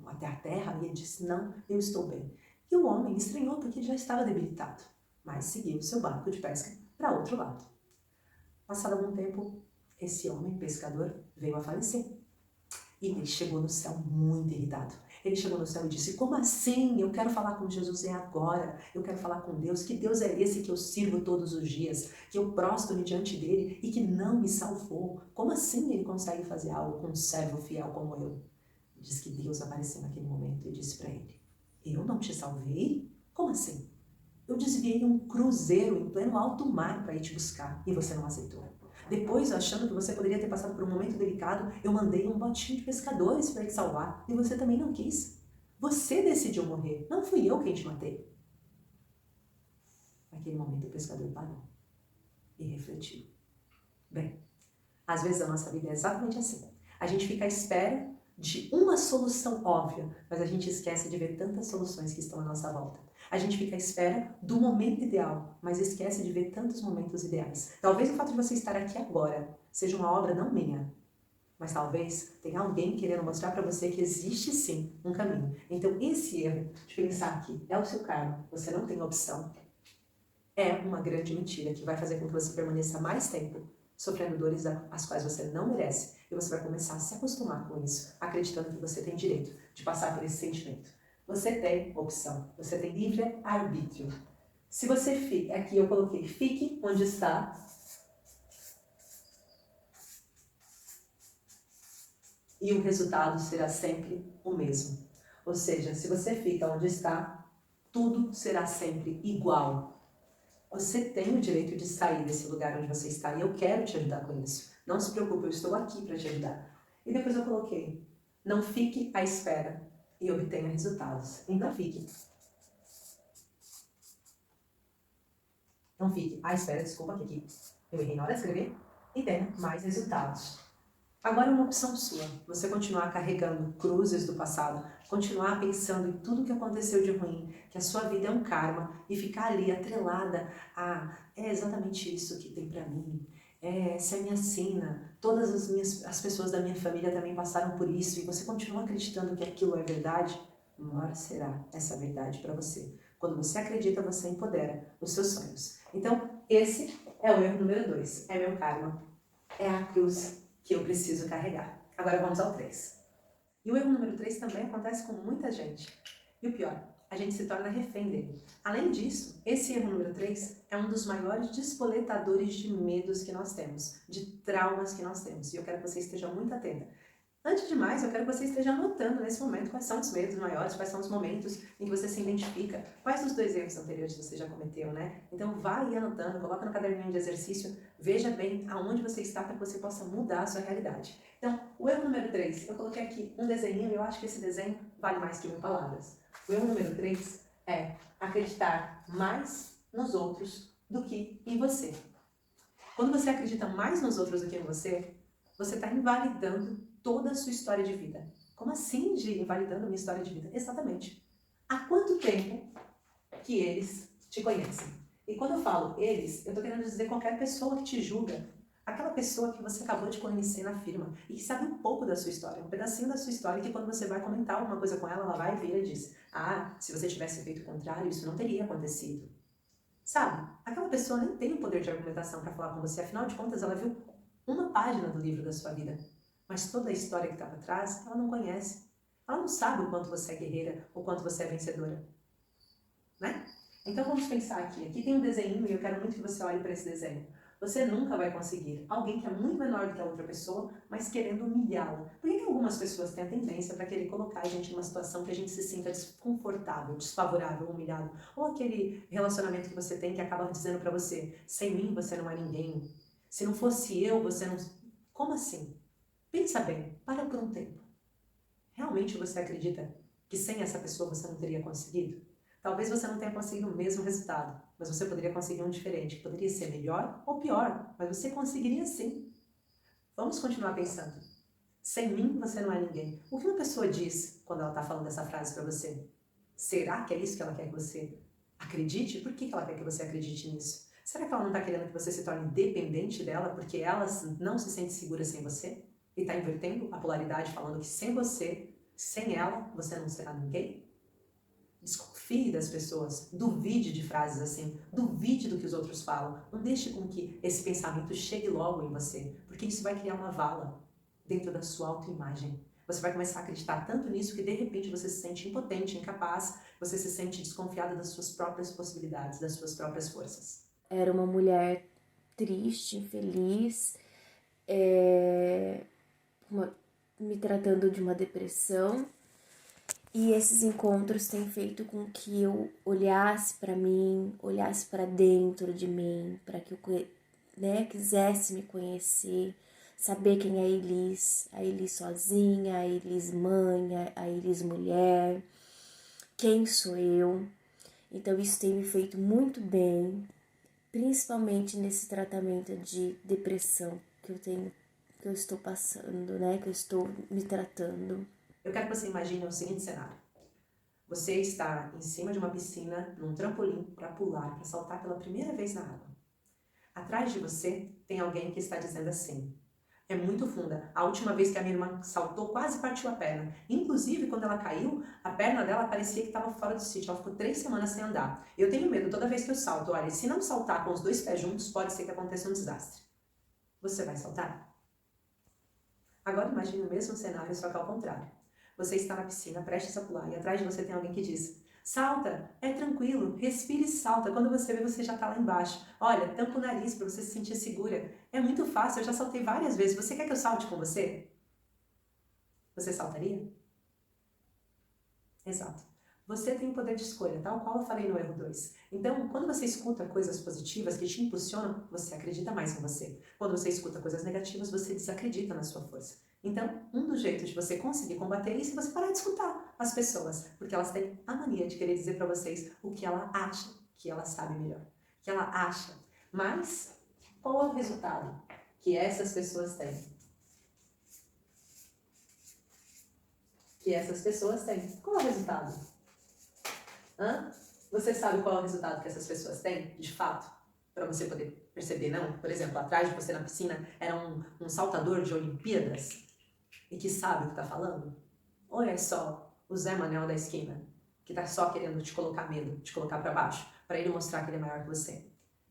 até a terra? E ele disse: não, eu estou bem. E o homem estranhou porque ele já estava debilitado, mas seguiu seu barco de pesca para outro lado. Passado algum tempo, esse homem, pescador, veio a falecer. E ele chegou no céu muito irritado. Ele chegou no céu e disse: como assim? Eu quero falar com Jesus agora. Eu quero falar com Deus. Que Deus é esse que eu sirvo todos os dias? Que eu prostro-me diante dele e que não me salvou? Como assim ele consegue fazer algo com um servo fiel como eu? Diz que Deus apareceu naquele momento e disse para ele: Eu não te salvei? Como assim? Eu desviei um cruzeiro em pleno alto mar para ir te buscar e você não aceitou. Depois, achando que você poderia ter passado por um momento delicado, eu mandei um botinho de pescadores para te salvar e você também não quis. Você decidiu morrer, não fui eu quem te matei. Naquele momento o pescador parou e refletiu. Bem, às vezes a nossa vida é exatamente assim. A gente fica à espera de uma solução óbvia, mas a gente esquece de ver tantas soluções que estão à nossa volta. A gente fica à espera do momento ideal, mas esquece de ver tantos momentos ideais. Talvez o fato de você estar aqui agora seja uma obra não minha, mas talvez tenha alguém querendo mostrar para você que existe sim um caminho. Então esse erro de pensar que é o seu karma, você não tem opção, é uma grande mentira que vai fazer com que você permaneça mais tempo sofrendo dores as quais você não merece. E você vai começar a se acostumar com isso, acreditando que você tem direito de passar por esse sentimento. Você tem opção, você tem livre-arbítrio. Se você fica, aqui eu coloquei, fique onde está, e o resultado será sempre o mesmo. Ou seja, se você fica onde está, tudo será sempre igual. Você tem o direito de sair desse lugar onde você está e eu quero te ajudar com isso. Não se preocupe, eu estou aqui para te ajudar. E depois eu coloquei, não fique à espera e obtenha resultados. Então fique. Não fique à espera, desculpa que aqui eu errei na hora de escrever, e tenha mais resultados. Agora é uma opção sua, você continuar carregando cruzes do passado, continuar pensando em tudo que aconteceu de ruim, que a sua vida é um karma, e ficar ali atrelada a, é exatamente isso que tem pra mim, essa é a minha sina, todas as pessoas da minha família também passaram por isso, e você continua acreditando que aquilo é verdade, uma hora será essa verdade para você. Quando você acredita, você empodera os seus sonhos. Então, esse é o erro número 2, é meu karma, é a cruz que eu preciso carregar. Agora vamos ao 3. E o erro número 3 também acontece com muita gente. E o pior, a gente se torna refém dele. Além disso, esse erro número 3 é um dos maiores despoletadores de medos que nós temos, de traumas que nós temos. E eu quero que você esteja muito atenta. Antes de mais, eu quero que você esteja anotando nesse momento quais são os medos maiores, quais são os momentos em que você se identifica, quais dos 2 erros anteriores você já cometeu, né? Então vá aí anotando, coloca no caderninho de exercício, veja bem aonde você está para que você possa mudar a sua realidade. Então, o erro número 3, eu coloquei aqui um desenho e eu acho que esse desenho vale mais que 1000 palavras. O erro número 3 é acreditar mais nos outros do que em você. Quando você acredita mais nos outros do que em você está invalidando toda a sua história de vida. Como assim, de invalidando a minha história de vida? Exatamente. Há quanto tempo que eles te conhecem? E quando eu falo eles, eu estou querendo dizer qualquer pessoa que te julga. Aquela pessoa que você acabou de conhecer na firma e que sabe um pouco da sua história, um pedacinho da sua história, que quando você vai comentar alguma coisa com ela, ela vai vir e diz: ah, se você tivesse feito o contrário, isso não teria acontecido. Sabe? Aquela pessoa nem tem o poder de argumentação para falar com você, afinal de contas ela viu uma página do livro da sua vida. Mas toda a história que está por trás, ela não conhece. Ela não sabe o quanto você é guerreira, o quanto você é vencedora. Né? Então vamos pensar aqui. Aqui tem um desenho e eu quero muito que você olhe para esse desenho. Você nunca vai conseguir alguém que é muito menor do que a outra pessoa, mas querendo humilhá-la. Por que algumas pessoas têm a tendência para querer colocar a gente numa situação que a gente se sinta desconfortável, desfavorável, humilhado? Ou aquele relacionamento que você tem que acaba dizendo para você: sem mim você não é ninguém. Se não fosse eu, você não... Como assim? Pensa bem, para por um tempo. Realmente você acredita que sem essa pessoa você não teria conseguido? Talvez você não tenha conseguido o mesmo resultado, mas você poderia conseguir um diferente, que poderia ser melhor ou pior, mas você conseguiria sim. Vamos continuar pensando. Sem mim você não é ninguém. O que uma pessoa diz quando ela está falando essa frase para você? Será que é isso que ela quer que você acredite? Por que ela quer que você acredite nisso? Será que ela não está querendo que você se torne dependente dela porque ela não se sente segura sem você? E está invertendo a polaridade, falando que sem você, sem ela, você não será ninguém? Desconfie das pessoas, duvide de frases assim, duvide do que os outros falam, não deixe com que esse pensamento chegue logo em você, porque isso vai criar uma vala dentro da sua autoimagem. Você vai começar a acreditar tanto nisso que de repente você se sente impotente, incapaz, você se sente desconfiada das suas próprias possibilidades, das suas próprias forças. Era uma mulher triste, infeliz, me tratando de uma depressão E esses encontros têm feito com que eu olhasse para mim, olhasse para dentro de mim, para que eu, quisesse me conhecer, saber quem é a Elis sozinha, a Elis mãe, a Elis mulher, quem sou eu. Então isso tem me feito muito bem, principalmente nesse tratamento de depressão que eu estou passando, que eu estou me tratando. Eu quero que você imagine o seguinte cenário. Você está em cima de uma piscina, num trampolim, para pular, para saltar pela primeira vez na água. Atrás de você tem alguém que está dizendo assim: é muito funda. A última vez que a minha irmã saltou, quase partiu a perna. Inclusive, quando ela caiu, a perna dela parecia que estava fora do sítio. Ela ficou 3 semanas sem andar. Eu tenho medo toda vez que eu salto. Olha, se não saltar com os 2 pés juntos, pode ser que aconteça um desastre. Você vai saltar? Agora imagine o mesmo cenário, só que ao contrário. Você está na piscina, prestes a pular, e atrás de você tem alguém que diz: salta, é tranquilo, respire e salta. Quando você vê, você já está lá embaixo. Olha, tampa o nariz para você se sentir segura. É muito fácil, eu já saltei várias vezes. Você quer que eu salte com você? Você saltaria? Exato. Você tem o poder de escolha, tal qual eu falei no erro 2. Então, quando você escuta coisas positivas que te impulsionam, você acredita mais em você. Quando você escuta coisas negativas, você desacredita na sua força. Então, um dos jeitos de você conseguir combater isso é você parar de escutar as pessoas, porque elas têm a mania de querer dizer para vocês o que ela acha que ela sabe melhor, o que ela acha. Mas, qual é o resultado que essas pessoas têm? Qual é o resultado? Você sabe qual é o resultado que essas pessoas têm, de fato? Para você poder perceber, não? Por exemplo, atrás de você na piscina era um saltador de Olimpíadas e que sabe o que está falando? Ou é só o Zé Manel da esquina, que está só querendo te colocar medo, te colocar para baixo, para ele mostrar que ele é maior que você?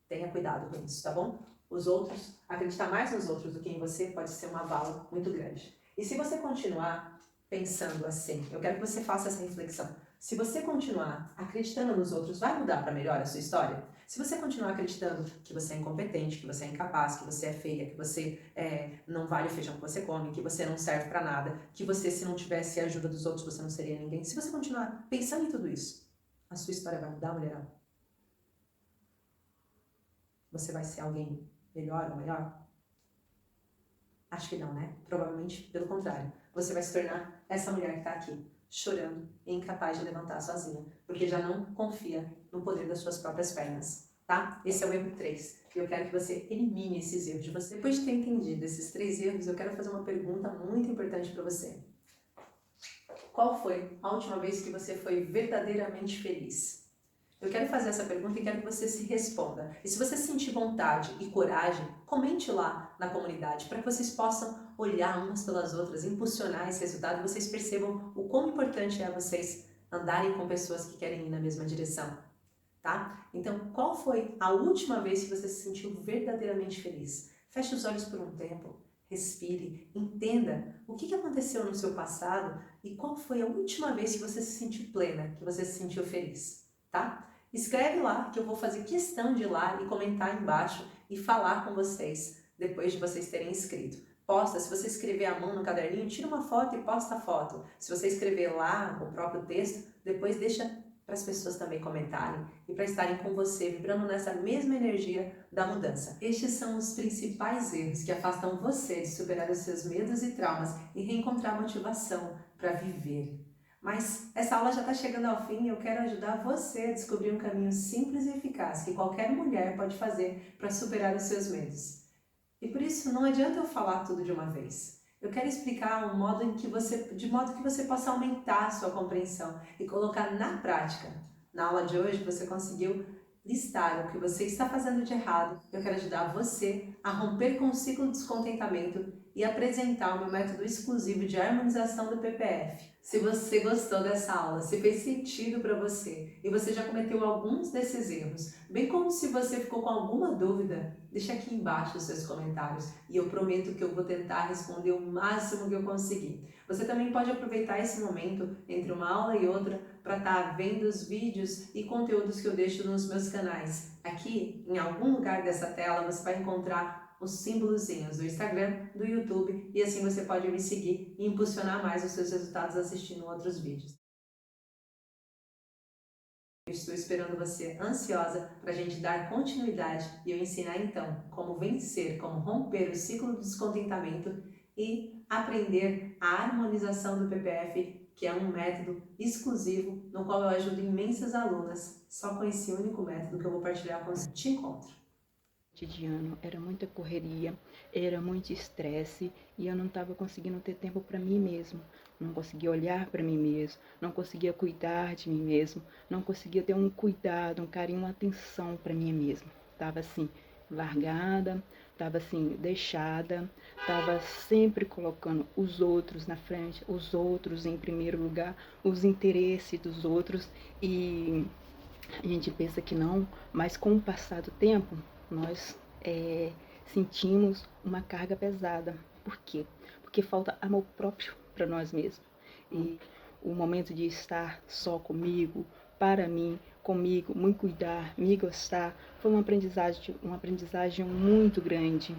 Tenha cuidado com isso, tá bom? Os outros, acreditar mais nos outros do que em você pode ser uma vala muito grande. E se você continuar pensando assim, eu quero que você faça essa reflexão. Se você continuar acreditando nos outros, vai mudar para melhor a sua história? Se você continuar acreditando que você é incompetente, que você é incapaz, que você é feia, que você não vale o feijão que você come, que você não serve para nada, que você, se não tivesse a ajuda dos outros, você não seria ninguém. Se você continuar pensando em tudo isso, a sua história vai mudar, mulherada? Você vai ser alguém melhor ou maior? Acho que não, né? Provavelmente pelo contrário. Você vai se tornar essa mulher que está aqui, chorando e incapaz de levantar sozinha, porque já não confia no poder das suas próprias pernas, tá? Esse é o erro 3. E eu quero que você elimine esses erros de você. Depois de ter entendido esses 3 erros, eu quero fazer uma pergunta muito importante para você. Qual foi a última vez que você foi verdadeiramente feliz? Eu quero fazer essa pergunta e quero que você se responda. E se você sentir vontade e coragem, comente lá na comunidade para que vocês possam olhar umas pelas outras, impulsionar esse resultado e vocês percebam o quão importante é vocês andarem com pessoas que querem ir na mesma direção, tá? Então, qual foi a última vez que você se sentiu verdadeiramente feliz? Feche os olhos por um tempo, respire, entenda o que aconteceu no seu passado e qual foi a última vez que você se sentiu plena, que você se sentiu feliz, tá? Escreve lá que eu vou fazer questão de ir lá e comentar embaixo e falar com vocês depois de vocês terem escrito. Posta, se você escrever à mão no caderninho, tira uma foto e posta a foto. Se você escrever lá o próprio texto, depois deixa para as pessoas também comentarem e para estarem com você, vibrando nessa mesma energia da mudança. Estes são os principais erros que afastam você de superar os seus medos e traumas e reencontrar motivação para viver. Mas essa aula já está chegando ao fim e eu quero ajudar você a descobrir um caminho simples e eficaz que qualquer mulher pode fazer para superar os seus medos. E por isso não adianta eu falar tudo de uma vez. Eu quero explicar de modo que você possa aumentar a sua compreensão e colocar na prática. Na aula de hoje você conseguiu listar o que você está fazendo de errado. Eu quero ajudar você a romper com o ciclo de descontentamento e apresentar o meu método exclusivo de harmonização do PPF. Se você gostou dessa aula, se fez sentido para você e você já cometeu alguns desses erros, bem como se você ficou com alguma dúvida, deixa aqui embaixo os seus comentários e eu prometo que eu vou tentar responder o máximo que eu conseguir. Você também pode aproveitar esse momento entre uma aula e outra para estar vendo os vídeos e conteúdos que eu deixo nos meus canais. Aqui, em algum lugar dessa tela, você vai encontrar os símbolozinhos do Instagram, do YouTube e assim você pode me seguir e impulsionar mais os seus resultados assistindo outros vídeos. Eu estou esperando você ansiosa para a gente dar continuidade e eu ensinar então como vencer, como romper o ciclo do descontentamento e aprender a harmonização do PPF, que é um método exclusivo no qual eu ajudo imensas alunas, só com esse único método que eu vou partilhar com você. Te encontro. Cotidiano, era muita correria, era muito estresse e eu não estava conseguindo ter tempo para mim mesmo, não conseguia olhar para mim mesmo, não conseguia cuidar de mim mesmo, não conseguia ter um cuidado, um carinho, uma atenção para mim mesma. Estava assim, largada, estava assim, deixada, estava sempre colocando os outros na frente, os outros em primeiro lugar, os interesses dos outros, e a gente pensa que não, mas com o passar do tempo, nós sentimos uma carga pesada. Por quê? Porque falta amor próprio para nós mesmos. E o momento de estar só comigo, para mim, comigo, me cuidar, me gostar, foi uma aprendizagem muito grande.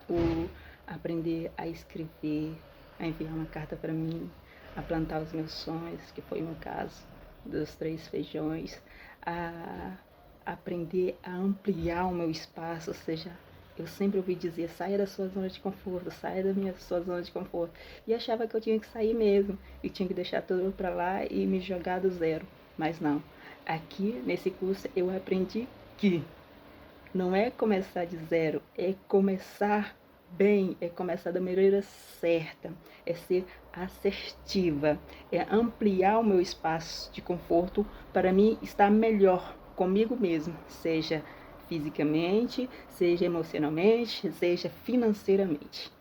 O aprender a escrever, a enviar uma carta para mim, a plantar os meus sonhos, que foi o meu caso, dos 3 feijões, a aprender a ampliar o meu espaço, ou seja, eu sempre ouvi dizer, saia da sua zona de conforto, saia da sua zona de conforto, e achava que eu tinha que sair mesmo, e tinha que deixar tudo para lá e me jogar do zero, mas não, aqui nesse curso eu aprendi que não é começar de zero, é começar bem, é começar da maneira certa, é ser assertiva, é ampliar o meu espaço de conforto para mim estar melhor comigo mesmo, seja fisicamente, seja emocionalmente, seja financeiramente.